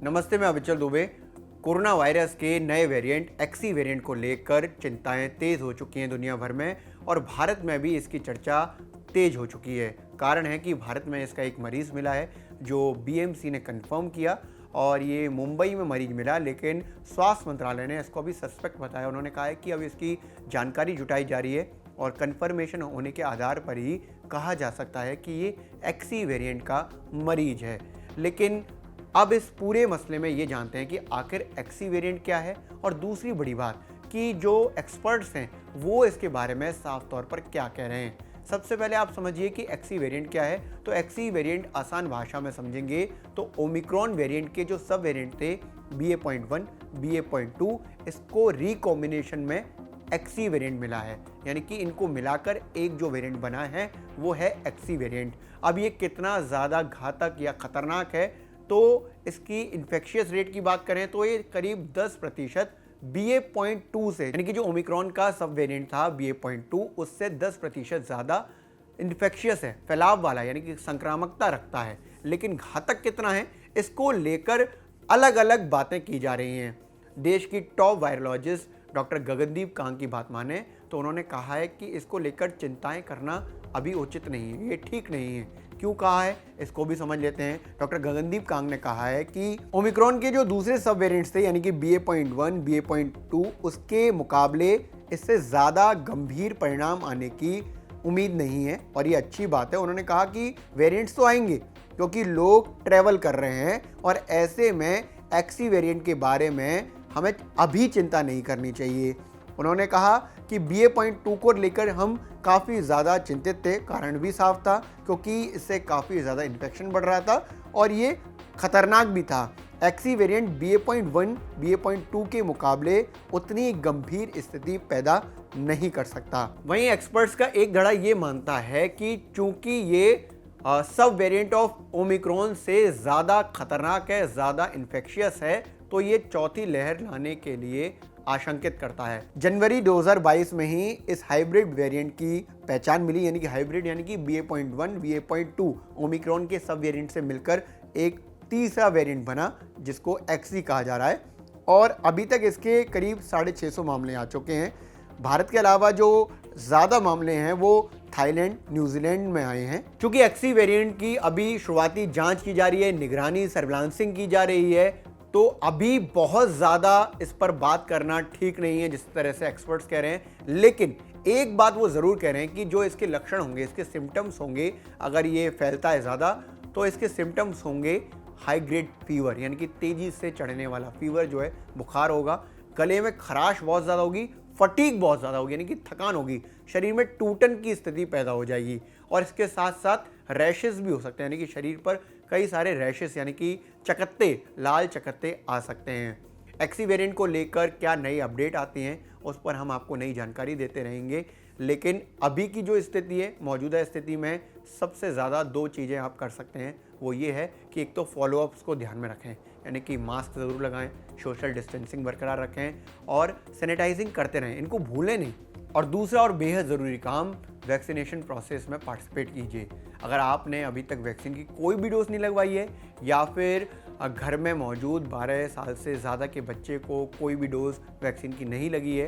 नमस्ते, मैं अविचल Dubey. Corona virus के नए वेरिएंट एक्सी वेरिएंट को लेकर चिंताएं तेज हो चुकी हैं दुनिया भर में और भारत में भी इसकी चर्चा तेज हो चुकी है। कारण है कि भारत में इसका एक मरीज़ मिला है जो बीएमसी ने कंफर्म किया और ये मुंबई में मरीज मिला, लेकिन स्वास्थ्य मंत्रालय ने इसको अभी सस्पेक्ट बताया। उन्होंने कहा है कि अब इसकी जानकारी जुटाई जा रही है और कंफर्मेशन होने के आधार पर ही कहा जा सकता है कि ये एक्सी वेरिएंट का मरीज है। लेकिन अब इस पूरे मसले में ये जानते हैं कि आखिर एक्सी वेरिएंट क्या है और दूसरी बड़ी बात कि जो एक्सपर्ट्स हैं वो इसके बारे में साफ तौर पर क्या कह रहे हैं। सबसे पहले आप समझिए कि एक्सी वेरिएंट क्या है। तो एक्सी वेरिएंट आसान भाषा में समझेंगे तो ओमिक्रॉन वेरिएंट के जो सब वेरिएंट थे BA.1, BA.2, इसको रिकॉम्बिनेशन में एक्सी वेरिएंट मिला है, यानी कि इनको मिलाकर एक जो वेरिएंट बना है वो है एक्सी वेरिएंट। अब ये कितना ज़्यादा घातक या ख़तरनाक है, तो इसकी इन्फेक्शियस रेट की बात करें तो ये करीब 10% BA.2 से, यानी कि जो ओमिक्रॉन का सब वेरिएंट था BA.2, उससे 10% ज़्यादा इन्फेक्शियस है, फैलाव वाला, यानी कि संक्रामकता रखता है। लेकिन घातक कितना है, इसको लेकर अलग अलग बातें की जा रही हैं। देश की top virologist doctor Gagandeep Kang की बात माने तो उन्होंने कहा है कि इसको लेकर चिंताएं करना अभी उचित नहीं है, ये ठीक नहीं है। क्यों कहा है, इसको भी समझ लेते हैं। डॉक्टर गगनदीप कांग ने कहा है कि ओमिक्रॉन के जो दूसरे सब वेरिएंट्स थे, यानी कि BA.1, BA.2, उसके मुकाबले इससे ज़्यादा गंभीर परिणाम आने की उम्मीद नहीं है और ये अच्छी बात है। उन्होंने कहा कि वेरिएंट्स तो आएंगे क्योंकि लोग ट्रैवल कर रहे हैं और ऐसे में एक्सी वेरिएंट के बारे में हमें अभी चिंता नहीं करनी चाहिए। उन्होंने कहा कि BA.2 को लेकर हम काफ़ी ज़्यादा चिंतित थे, कारण भी साफ था क्योंकि इससे काफ़ी ज़्यादा इन्फेक्शन बढ़ रहा था और ये खतरनाक भी था। एक्सी वेरिएंट BA.1, BA.2 के मुकाबले उतनी गंभीर स्थिति पैदा नहीं कर सकता। वहीं एक्सपर्ट्स का एक धड़ा ये मानता है कि चूंकि ये सब वेरिएंट ऑफ ओमिक्रॉन से ज़्यादा खतरनाक है, ज़्यादा इन्फेक्शियस है, तो ये चौथी लहर लाने के लिए आशंकित करता है। जनवरी 2022 में ही इस हाइब्रिड वेरिएंट की पहचान मिली, यानी कि हाइब्रिड यानी कि BA.1, BA.2 ओमिक्रॉन के सब वेरिएंट से मिलकर एक तीसरा वेरिएंट बना जिसको एक्सी कहा जा रहा है और अभी तक इसके करीब 650 मामले आ चुके हैं। भारत के अलावा जो ज़्यादा मामले हैं वो थाईलैंड, न्यूजीलैंड में आए हैं। क्योंकि एक्सी वेरिएंट की अभी शुरुआती जांच की जा रही है, निगरानी सर्विलांसिंग की जा रही है, तो अभी बहुत ज़्यादा इस पर बात करना ठीक नहीं है जिस तरह से एक्सपर्ट्स कह रहे हैं। लेकिन एक बात वो ज़रूर कह रहे हैं कि जो इसके लक्षण होंगे, इसके सिम्टम्स होंगे, अगर ये फैलता है ज़्यादा तो इसके सिम्टम्स होंगे हाई ग्रेड फीवर, यानी कि तेज़ी से चढ़ने वाला फीवर जो है, बुखार होगा, गले में खराश बहुत ज़्यादा होगी, फटीग बहुत ज़्यादा होगी, यानी कि थकान होगी, शरीर में टूटन की स्थिति पैदा हो जाएगी और इसके साथ साथ रैशेस भी हो सकते हैं, यानी कि शरीर पर कई सारे रैशेस यानी कि चकत्ते, लाल चकत्ते आ सकते हैं। एक्सी वेरिएंट को लेकर क्या नई अपडेट आती हैं उस पर हम आपको नई जानकारी देते रहेंगे। लेकिन अभी की जो स्थिति है, मौजूदा स्थिति में सबसे ज़्यादा दो चीज़ें आप कर सकते हैं। वो ये है कि एक तो फॉलोअप्स को ध्यान में रखें, यानी कि मास्क ज़रूर लगाएं, सोशल डिस्टेंसिंग बरकरार रखें और सैनिटाइजिंग करते रहें, इनको भूलें नहीं। और दूसरा और बेहद ज़रूरी काम, वैक्सीनेशन प्रोसेस में पार्टिसिपेट कीजिए। अगर आपने अभी तक वैक्सीन की कोई भी डोज नहीं लगवाई है या फिर घर में मौजूद 12 साल से ज़्यादा के बच्चे को कोई भी डोज वैक्सीन की नहीं लगी है,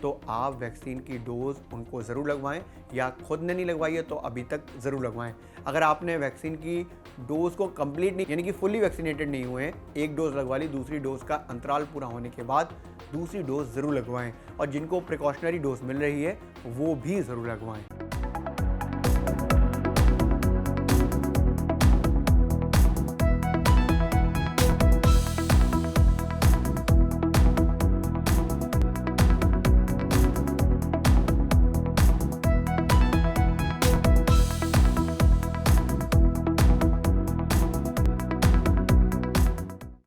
तो आप वैक्सीन की डोज उनको ज़रूर लगवाएं, या खुद ने नहीं लगवाई है तो अभी तक ज़रूर लगवाएं। अगर आपने वैक्सीन की डोज को कंप्लीट नहीं, यानी कि फुली वैक्सीनेटेड नहीं हुए हैं, एक डोज लगवा ली, दूसरी डोज का अंतराल पूरा होने के बाद दूसरी डोज ज़रूर लगवाएं और जिनको प्रिकॉशनरी डोज मिल रही है वो भी ज़रूर लगवाएं।